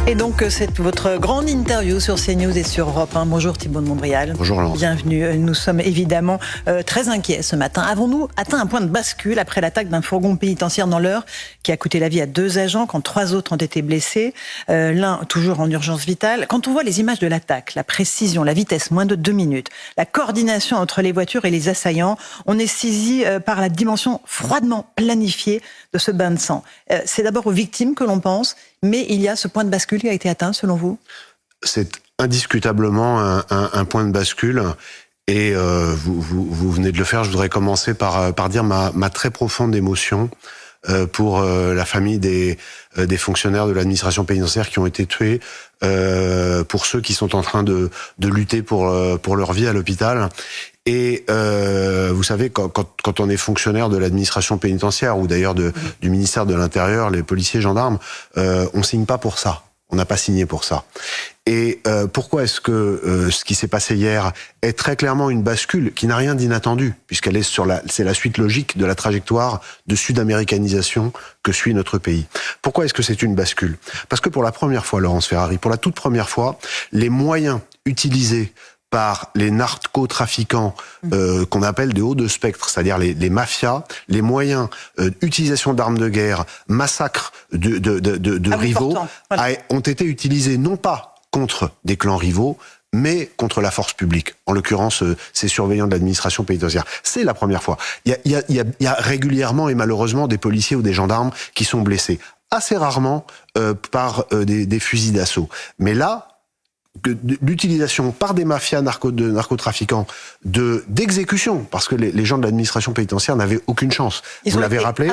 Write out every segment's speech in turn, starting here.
Et donc, c'est votre grande interview sur CNews et sur Europe 1. Bonjour Thibault de Montbrial. Bonjour Laurence. Bienvenue. Nous sommes évidemment très inquiets ce matin. Avons-nous atteint un point de bascule après l'attaque d'un fourgon pénitentiaire dans l'Eure qui a coûté la vie à 2 agents quand 3 autres ont été blessés, l'un toujours en urgence vitale. Quand on voit les images de l'attaque, la précision, la vitesse, moins de 2 minutes, la coordination entre les voitures et les assaillants, on est saisi par la dimension froidement planifiée de ce bain de sang. C'est d'abord aux victimes que l'on pense, mais il y a ce point de bascule qui a été atteint, selon vous? C'est indiscutablement un point de bascule. Et vous venez de le faire. Je voudrais commencer par dire ma très profonde émotion pour la famille des fonctionnaires de l'administration pénitentiaire qui ont été tués, pour ceux qui sont en train de lutter pour leur vie à l'hôpital. Et vous savez, quand on est fonctionnaire de l'administration pénitentiaire ou d'ailleurs du ministère de l'Intérieur, les policiers, gendarmes, on signe pas pour ça. On n'a pas signé pour ça. Et pourquoi est-ce que ce qui s'est passé hier est très clairement une bascule qui n'a rien d'inattendu, puisqu'elle est c'est la suite logique de la trajectoire de sud-américanisation que suit notre pays. Pourquoi est-ce que c'est une bascule? Parce que pour la première fois, Laurence Ferrari, pour la toute première fois, les moyens utilisés par les narcotrafiquants qu'on appelle des hauts de spectre, c'est-à-dire les mafias, les moyens d'utilisation d'armes de guerre, massacres de rivaux, voilà, ont été utilisés non pas contre des clans rivaux, mais contre la force publique, en l'occurrence ces surveillants de l'administration pénitentiaire. C'est la première fois. Il y a régulièrement et malheureusement des policiers ou des gendarmes qui sont blessés, assez rarement par des fusils d'assaut. Mais là, l'utilisation par des mafias de narcotrafiquants d'exécution, parce que les gens de l'administration pénitentiaire n'avaient aucune chance. Vous l'avez rappelé,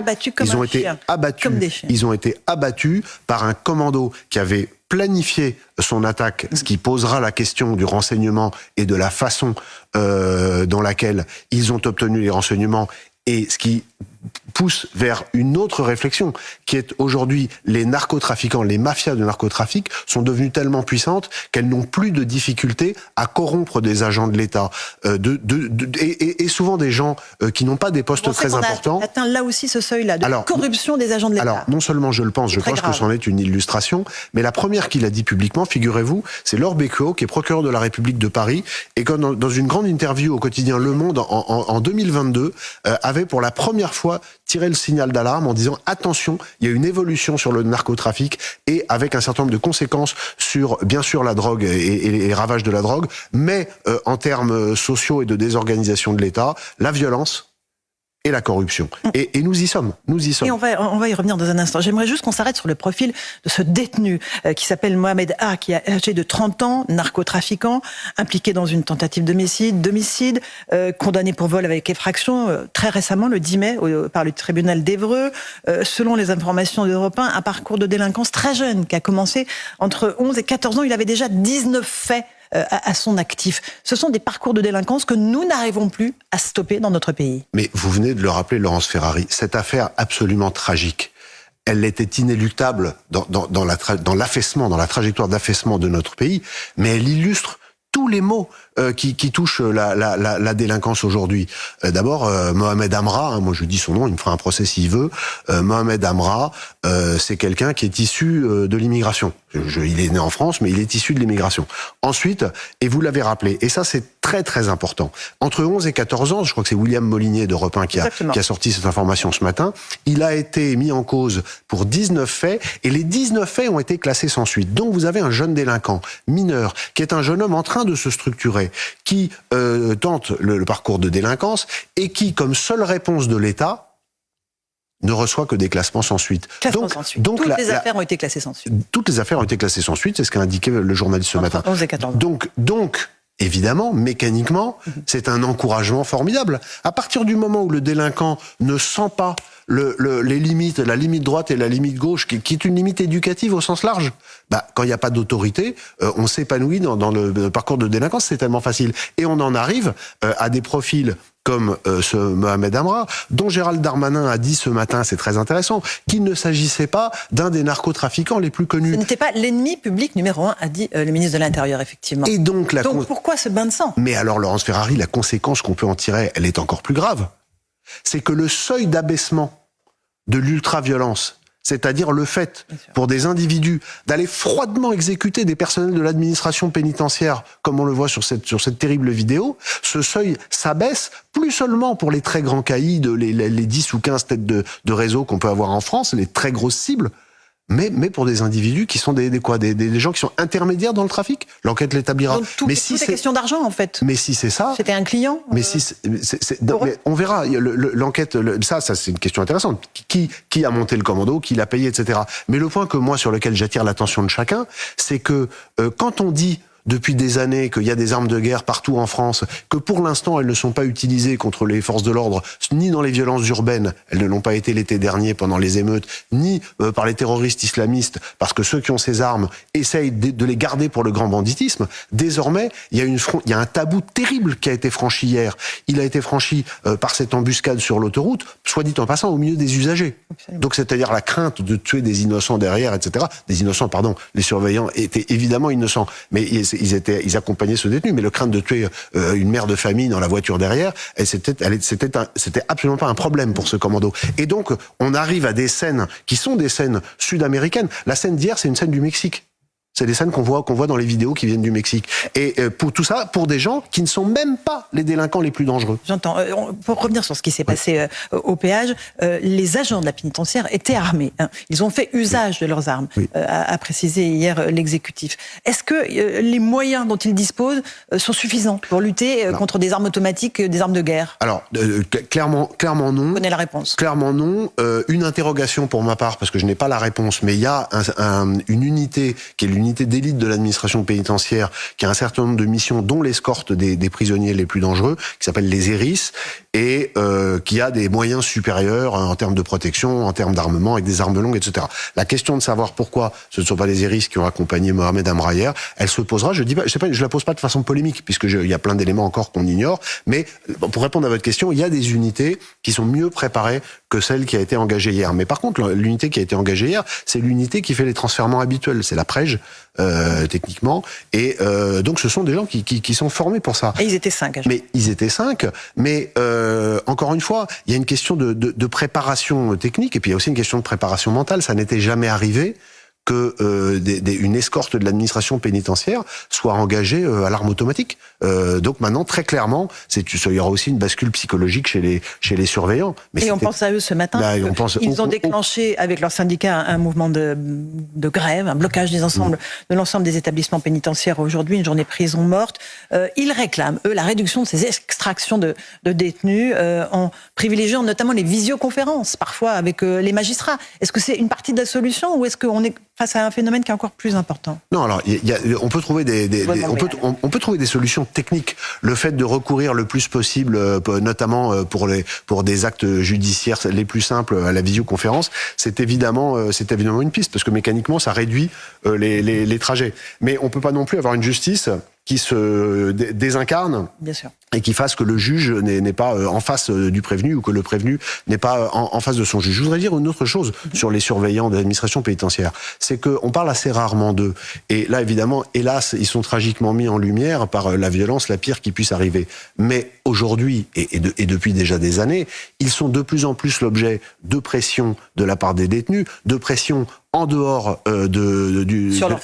ils ont été abattus par un commando qui avait planifié son attaque, ce qui posera la question du renseignement et de la façon dans laquelle ils ont obtenu les renseignements, et ce qui pousse vers une autre réflexion, qui est aujourd'hui les narcotrafiquants, les mafias de narcotrafic sont devenues tellement puissantes qu'elles n'ont plus de difficulté à corrompre des agents de l'État, et souvent des gens qui n'ont pas des postes très importants. Atteint là aussi ce seuil-là de corruption des agents de l'État. Alors, non seulement je le pense, je pense que c'en est une illustration, mais la première qui l'a dit publiquement, figurez-vous, c'est Laure Becqueau, qui est procureur de la République de Paris, et quand dans une grande interview au quotidien Le Monde en 2022, avait pour la première fois tiré le signal d'alarme en disant attention, il y a une évolution sur le narcotrafic et avec un certain nombre de conséquences sur, bien sûr, la drogue et les ravages de la drogue, mais en termes sociaux et de désorganisation de l'État, la violence et la corruption. Et nous y sommes. Et on va y revenir dans un instant. J'aimerais juste qu'on s'arrête sur le profil de ce détenu qui s'appelle Mohamed A, qui est âgé de 30 ans, narcotrafiquant, impliqué dans une tentative d'homicide, condamné pour vol avec effraction très récemment, le 10 mai, par le tribunal d'Évreux. Selon les informations d'Europe 1, un parcours de délinquance très jeune qui a commencé entre 11 et 14 ans. Il avait déjà 19 faits à son actif. Ce sont des parcours de délinquance que nous n'arrivons plus à stopper dans notre pays. Mais vous venez de le rappeler, Laurence Ferrari, cette affaire absolument tragique, elle était inéluctable dans l'affaissement, dans la trajectoire d'affaissement de notre pays, mais elle illustre tous les maux qui touchent la délinquance aujourd'hui. D'abord, Mohamed Amra, moi je dis son nom, il me fera un procès s'il veut. Mohamed Amra, c'est quelqu'un qui est issu de l'immigration. Il est né en France, mais il est issu de l'immigration. Ensuite, et vous l'avez rappelé, et ça c'est très très important, entre 11 et 14 ans, je crois que c'est William Molinier d'Europe 1 qui a sorti cette information ce matin, il a été mis en cause pour 19 faits, et les 19 faits ont été classés sans suite. Donc vous avez un jeune délinquant, mineur, qui est un jeune homme en train de se structurer, qui tente le parcours de délinquance, et qui, comme seule réponse de l'État, ne reçoit que des classements sans suite. Donc toutes les affaires ont été classées sans suite. Toutes les affaires ont été classées sans suite, c'est ce qu'a indiqué le journaliste ce matin. 11 et 14. Donc, évidemment, mécaniquement, c'est un encouragement formidable. À partir du moment où le délinquant ne sent pas les limites, la limite droite et la limite gauche, qui est une limite éducative au sens large, quand il n'y a pas d'autorité, on s'épanouit dans le parcours de délinquance, c'est tellement facile. Et on en arrive à des profils comme ce Mohamed Amra, dont Gérald Darmanin a dit ce matin, c'est très intéressant, qu'il ne s'agissait pas d'un des narcotrafiquants les plus connus. Ce n'était pas l'ennemi public numéro 1, a dit le ministre de l'Intérieur, effectivement. Et donc pourquoi ce bain de sang? Mais alors, Laurence Ferrari, la conséquence qu'on peut en tirer, elle est encore plus grave. C'est que le seuil d'abaissement de l'ultra-violence. C'est-à-dire le fait, pour des individus, d'aller froidement exécuter des personnels de l'administration pénitentiaire, comme on le voit sur cette terrible vidéo, ce seuil s'abaisse plus seulement pour les très grands caïds, les 10 ou 15 têtes de réseau qu'on peut avoir en France, les très grosses cibles, mais pour des individus qui sont des gens qui sont intermédiaires dans le trafic. L'enquête l'établira. Donc tout est question d'argent, en fait. Mais si c'est ça... C'était un client mais mais on verra. L'enquête, ça c'est une question intéressante. Qui a monté le commando, qui l'a payé, etc. Mais le point sur lequel j'attire l'attention de chacun, c'est que quand on dit depuis des années qu'il y a des armes de guerre partout en France, que pour l'instant elles ne sont pas utilisées contre les forces de l'ordre, ni dans les violences urbaines, elles ne l'ont pas été l'été dernier pendant les émeutes, ni par les terroristes islamistes, parce que ceux qui ont ces armes essayent de les garder pour le grand banditisme. Désormais, il y a un tabou terrible qui a été franchi hier. Il a été franchi par cette embuscade sur l'autoroute, soit dit en passant, au milieu des usagers. Absolument. Donc c'est-à-dire la crainte de tuer des innocents derrière, etc. Des innocents, pardon, les surveillants étaient évidemment innocents, mais ils accompagnaient ce détenu, mais le crainte de tuer une mère de famille dans la voiture derrière, c'était absolument pas un problème pour ce commando. Et donc, on arrive à des scènes qui sont des scènes sud-américaines. La scène d'hier, c'est une scène du Mexique. C'est des scènes qu'on voit dans les vidéos qui viennent du Mexique. Et pour tout ça, pour des gens qui ne sont même pas les délinquants les plus dangereux. J'entends. Pour revenir sur ce qui s'est passé au péage, les agents de la pénitentiaire étaient armés. Hein. Ils ont fait usage de leurs armes, a précisé hier l'exécutif. Est-ce que les moyens dont ils disposent sont suffisants pour lutter contre des armes automatiques, des armes de guerre? Alors, clairement non. Vous connaissez la réponse? Clairement non. Une interrogation pour ma part, parce que je n'ai pas la réponse, mais il y a une unité qui est l'unité d'élite de l'administration pénitentiaire, qui a un certain nombre de missions, dont l'escorte des prisonniers les plus dangereux, qui s'appelle les ERIS, et qui a des moyens supérieurs en termes de protection, en termes d'armement, avec des armes longues, etc. La question de savoir pourquoi ce ne sont pas les ERIS qui ont accompagné Mohamed Amrayer, elle se posera. Je la pose pas de façon polémique, puisqu'il y a plein d'éléments encore qu'on ignore, mais pour répondre à votre question, il y a des unités qui sont mieux préparées que celle qui a été engagée hier. Mais par contre, l'unité qui a été engagée hier, c'est l'unité qui fait les transfèrements habituels. C'est la PREJ, techniquement. Et donc, ce sont des gens qui sont formés pour ça. Et ils étaient 5. Mais ils étaient 5. Mais encore une fois, il y a une question de préparation technique, et puis il y a aussi une question de préparation mentale. Ça n'était jamais arrivé que une escorte de l'administration pénitentiaire soit engagée à l'arme automatique. Donc maintenant, très clairement, il y aura aussi une bascule psychologique chez les surveillants. Mais et on pense à eux ce matin. Là, ils ont déclenché avec leur syndicat un mouvement de grève, un blocage de l'ensemble des établissements pénitentiaires aujourd'hui, une journée prison morte. Ils réclament, eux, la réduction de ces extractions de détenus en privilégiant notamment les visioconférences, parfois avec les magistrats. Est-ce que c'est une partie de la solution ou est-ce qu'on est face à un phénomène qui est encore plus important? Non, alors on peut trouver on peut trouver des solutions techniques. Le fait de recourir le plus possible, notamment pour des actes judiciaires les plus simples, à la visioconférence, c'est évidemment une piste, parce que mécaniquement ça réduit les trajets. Mais on peut pas non plus avoir une justice qui se désincarne. Bien sûr. Et qui fasse que le juge n'est pas en face du prévenu, ou que le prévenu n'est pas en face de son juge. Je voudrais dire une autre chose sur les surveillants de l'administration pénitentiaire. C'est qu'on parle assez rarement d'eux. Et là, évidemment, hélas, ils sont tragiquement mis en lumière par la violence la pire qui puisse arriver. Mais aujourd'hui, et depuis déjà des années, ils sont de plus en plus l'objet de pression de la part des détenus, de pression en dehors de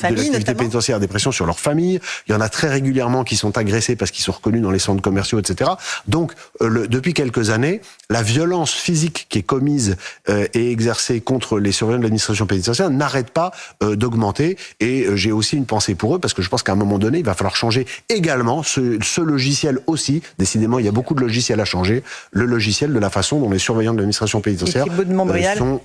l'activité pénitentiaire, des pressions sur leur famille. Il y en a très régulièrement qui sont agressés parce qu'ils sont reconnus dans les centres commerciaux, etc. Donc, depuis quelques années, la violence physique qui est commise et exercée contre les surveillants de l'administration pénitentiaire n'arrête pas d'augmenter. Et j'ai aussi une pensée pour eux, parce que je pense qu'à un moment donné, il va falloir changer également ce logiciel aussi. Décidément, il y a beaucoup de logiciels à changer. Le logiciel de la façon dont les surveillants de l'administration pénitentiaire sont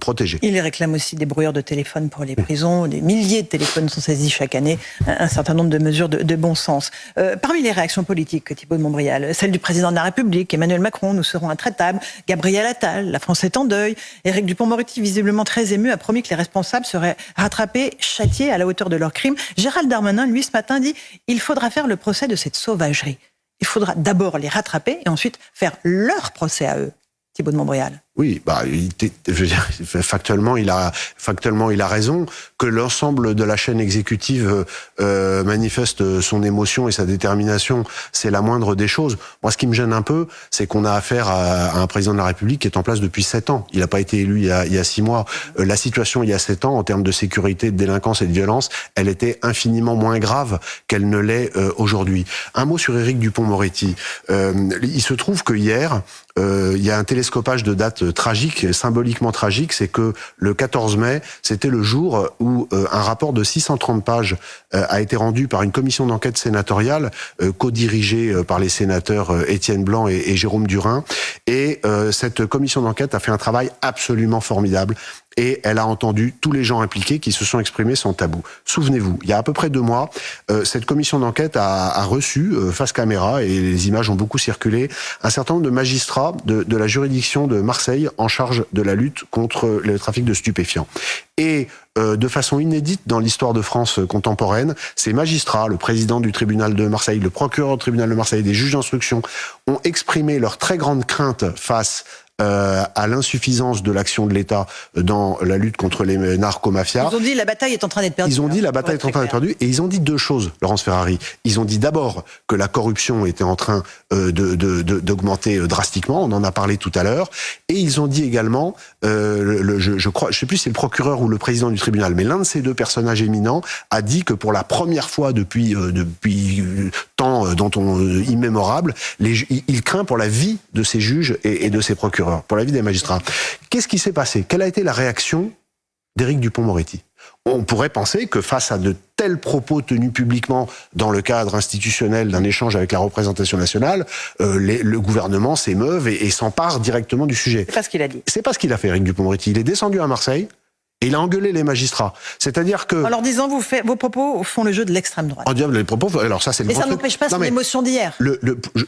protégés. Il réclame aussi des brouilleurs de téléphone pour les prisons. Des milliers de téléphones sont saisis chaque année. Un certain nombre de mesures de bon sens. Parmi les réactions politiques, Thibault de Montbrial, celle du président de la République, Emmanuel Macron, nous serons intraitables. Gabriel Attal, la France est en deuil. Éric Dupond-Moretti, visiblement très ému, a promis que les responsables seraient rattrapés, châtiés à la hauteur de leurs crimes. Gérald Darmanin, lui, ce matin, dit « Il faudra faire le procès de cette sauvagerie. Il faudra d'abord les rattraper et ensuite faire leur procès à eux. » Thibault de Montbrial. Oui, je veux dire, factuellement, il a raison. Que l'ensemble de la chaîne exécutive manifeste son émotion et sa détermination, c'est la moindre des choses. Moi, ce qui me gêne un peu, c'est qu'on a affaire à un président de la République qui est en place depuis 7 ans. Il n'a pas été élu il y a 6 mois. La situation il y a 7 ans, en termes de sécurité, de délinquance et de violence, elle était infiniment moins grave qu'elle ne l'est aujourd'hui. Un mot sur Éric Dupond-Moretti. Il se trouve que hier, il y a un télescopage de dates tragique, symboliquement tragique, c'est que le 14 mai, c'était le jour où un rapport de 630 pages a été rendu par une commission d'enquête sénatoriale, co-dirigée par les sénateurs Étienne Blanc et Jérôme Durain. Et cette commission d'enquête a fait un travail absolument formidable. Et elle a entendu tous les gens impliqués qui se sont exprimés sans tabou. Souvenez-vous, il y a à peu près 2 mois, cette commission d'enquête a reçu, face caméra, et les images ont beaucoup circulé, un certain nombre de magistrats de la juridiction de Marseille en charge de la lutte contre le trafic de stupéfiants. Et de façon inédite dans l'histoire de France contemporaine, ces magistrats, le président du tribunal de Marseille, le procureur du tribunal de Marseille, des juges d'instruction, ont exprimé leur très grande crainte face à l'insuffisance de l'action de l'État dans la lutte contre les narcomafias. Ils ont dit la bataille est en train d'être perdue. Ils ont dit la bataille est en train d'être perdue, et ils ont dit 2 choses, Laurence Ferrari. Ils ont dit d'abord que la corruption était en train d'augmenter drastiquement, on en a parlé tout à l'heure, et ils ont dit également, je crois, je sais plus si c'est le procureur ou le président du tribunal, mais l'un de ces 2 personnages éminents a dit que pour la première fois depuis temps immémorable, il craint pour la vie de ces juges et de ces procureurs, pour la vie des magistrats. Qu'est-ce qui s'est passé? Quelle a été la réaction d'Éric Dupond-Moretti? On pourrait penser que face à de tels propos tenus publiquement dans le cadre institutionnel d'un échange avec la représentation nationale, le gouvernement s'émeuve et s'empare directement du sujet. C'est pas ce qu'il a dit. C'est pas ce qu'il a fait, Éric Dupond-Moretti. Il est descendu à Marseille et il a engueulé les magistrats. C'est-à-dire que... En leur disant, vos propos font le jeu de l'extrême droite. En disant, les propos... Alors ça, c'est le... Mais ça n'empêche pas son émotion d'hier.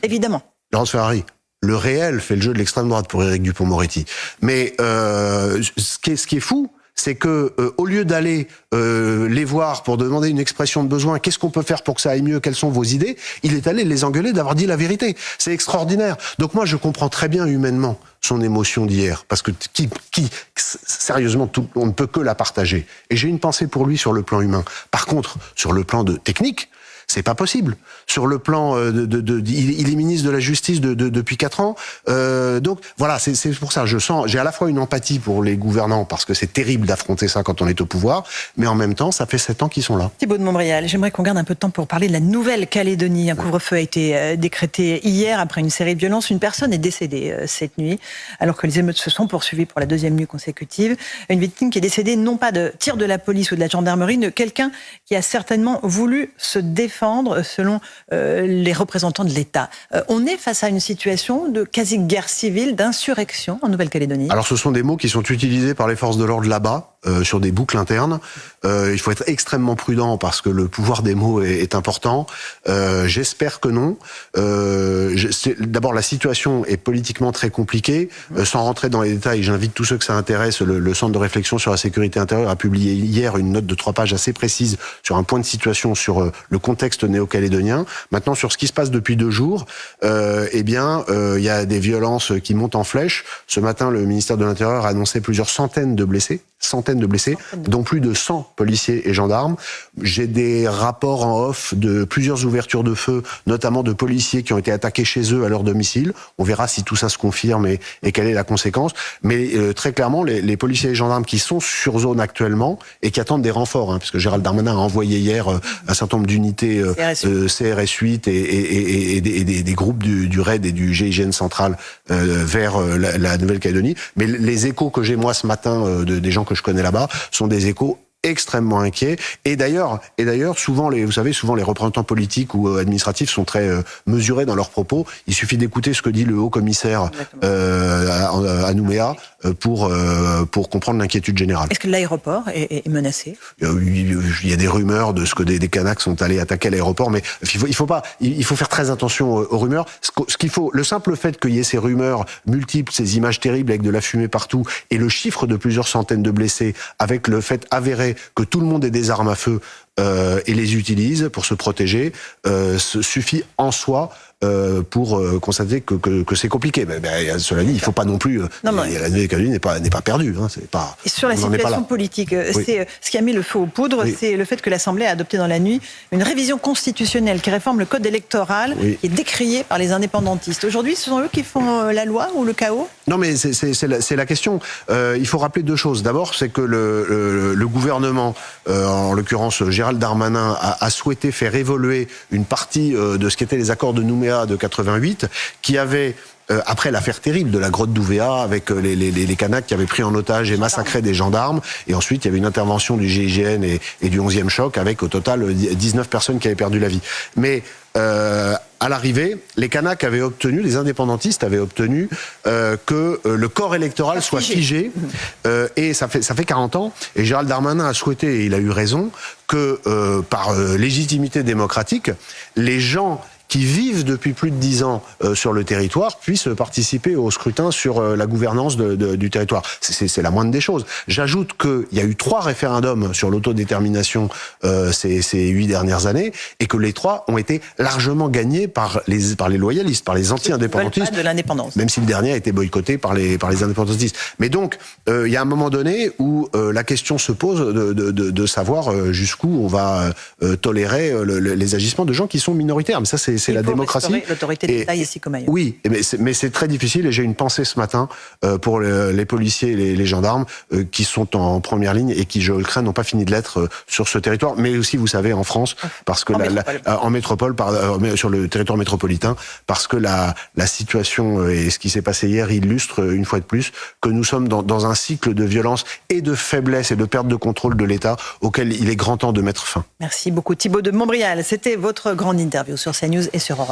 Évidemment. Laurence Ferrari, le réel fait le jeu de l'extrême droite pour Éric Dupond-Moretti. Mais ce qui est fou, c'est que au lieu d'aller les voir pour demander une expression de besoin, qu'est-ce qu'on peut faire pour que ça aille mieux, quelles sont vos idées, il est allé les engueuler d'avoir dit la vérité. C'est extraordinaire. Donc moi, je comprends très bien humainement son émotion d'hier, parce que sérieusement, on ne peut que la partager. Et j'ai une pensée pour lui sur le plan humain. Par contre, sur le plan technique, c'est pas possible. Sur le plan il est ministre de la Justice depuis 4 ans. Donc voilà, c'est pour ça. J'ai à la fois une empathie pour les gouvernants parce que c'est terrible d'affronter ça quand on est au pouvoir, mais en même temps, ça fait 7 ans qu'ils sont là. Thibault de Montbrial, j'aimerais qu'on garde un peu de temps pour parler de la Nouvelle-Calédonie. Un couvre-feu a été décrété hier après une série de violences. Une personne est décédée cette nuit, alors que les émeutes se sont poursuivies pour la 2e nuit consécutive. Une victime qui est décédée non pas de tir de la police ou de la gendarmerie, mais de quelqu'un qui a certainement voulu se défendre selon les représentants de l'État. On est face à une situation de quasi-guerre civile, d'insurrection en Nouvelle-Calédonie. Alors ce sont des mots qui sont utilisés par les forces de l'ordre là-bas, sur des boucles internes. Il faut être extrêmement prudent parce que le pouvoir des mots est important. J'espère que non. D'abord, la situation est politiquement très compliquée. Sans rentrer dans les détails, j'invite tous ceux que ça intéresse. Le Centre de réflexion sur la sécurité intérieure a publié hier une note de 3 pages assez précise sur un point de situation sur le contexte néo-calédonien. Maintenant, sur ce qui se passe depuis 2 jours, il y a des violences qui montent en flèche. Ce matin, le ministère de l'Intérieur a annoncé plusieurs centaines de blessés, dont plus de 100 policiers et gendarmes. J'ai des rapports en off de plusieurs ouvertures de feu, notamment de policiers qui ont été attaqués chez eux à leur domicile. On verra si tout ça se confirme et quelle est la conséquence. Mais très clairement, les policiers et gendarmes qui sont sur zone actuellement et qui attendent des renforts, puisque Gérald Darmanin a envoyé hier un certain nombre d'unités CRS 8 et des groupes du RAID et du GIGN central vers la Nouvelle-Calédonie. Mais les échos que j'ai moi ce matin des gens que je connais là-bas sont des échos extrêmement inquiets. Et d'ailleurs, souvent les représentants politiques ou administratifs sont très mesurés dans leurs propos. Il suffit d'écouter ce que dit le haut commissaire à Nouméa pour comprendre l'inquiétude générale. Est-ce que l'aéroport est menacé? Il y a des rumeurs de ce que des Kanaks sont allés attaquer l'aéroport, mais il faut faire très attention aux rumeurs. Le simple fait qu'il y ait ces rumeurs multiples, ces images terribles avec de la fumée partout, et le chiffre de plusieurs centaines de blessés, avec le fait avéré que tout le monde ait des armes à feu et les utilise pour se protéger, suffit en soi pour constater que c'est compliqué. Mais cela dit, il ne faut pas non plus... la Nouvelle-Calédonie n'est pas perdue. Hein, c'est pas, et sur la situation politique, c'est ce qui a mis le feu aux poudres, c'est le fait que l'Assemblée a adopté dans la nuit une révision constitutionnelle qui réforme le code électoral, qui est décrié par les indépendantistes. Aujourd'hui, ce sont eux qui font la loi ou le chaos? Non, mais c'est la question. Il faut rappeler deux choses. D'abord, c'est que le gouvernement, en l'occurrence Gérald Darmanin, a souhaité faire évoluer une partie de ce qu'étaient les accords de Nouméa de 88, qui avait... après l'affaire terrible de la grotte d'Ouvéa, avec les Kanaks qui avaient pris en otage et massacré des gendarmes, et ensuite il y avait une intervention du GIGN et du 11e choc, avec au total 19 personnes qui avaient perdu la vie. Mais à l'arrivée, les Kanaks avaient obtenu, les indépendantistes avaient obtenu que le corps électoral soit figé, et ça fait 40 ans, et Gérald Darmanin a souhaité, et il a eu raison, que par légitimité démocratique, les gens qui vivent depuis plus de 10 ans sur le territoire puissent participer au scrutin sur la gouvernance du territoire. C'est la moindre des choses. J'ajoute qu'il y a eu 3 référendums sur l'autodétermination ces 8 dernières années, et que les 3 ont été largement gagnés par les loyalistes, par les anti-indépendantistes. De l'indépendance. Même si le dernier a été boycotté par les indépendantistes. Mais donc, il y a un moment donné où la question se pose de savoir jusqu'où on va tolérer les agissements de gens qui sont minoritaires. Mais ça, c'est la démocratie. L'autorité de l'État ici comme ailleurs. Oui, mais c'est très difficile, et j'ai une pensée ce matin pour les policiers et les gendarmes qui sont en première ligne et qui, je le crains, n'ont pas fini de l'être sur ce territoire, mais aussi, vous savez, en France, parce que en métropole, sur le territoire métropolitain, parce que la situation et ce qui s'est passé hier illustre une fois de plus que nous sommes dans un cycle de violence et de faiblesse et de perte de contrôle de l'État auquel il est grand temps de mettre fin. Merci beaucoup Thibault de Montbrial. C'était votre grande interview sur CNews et sur Europe.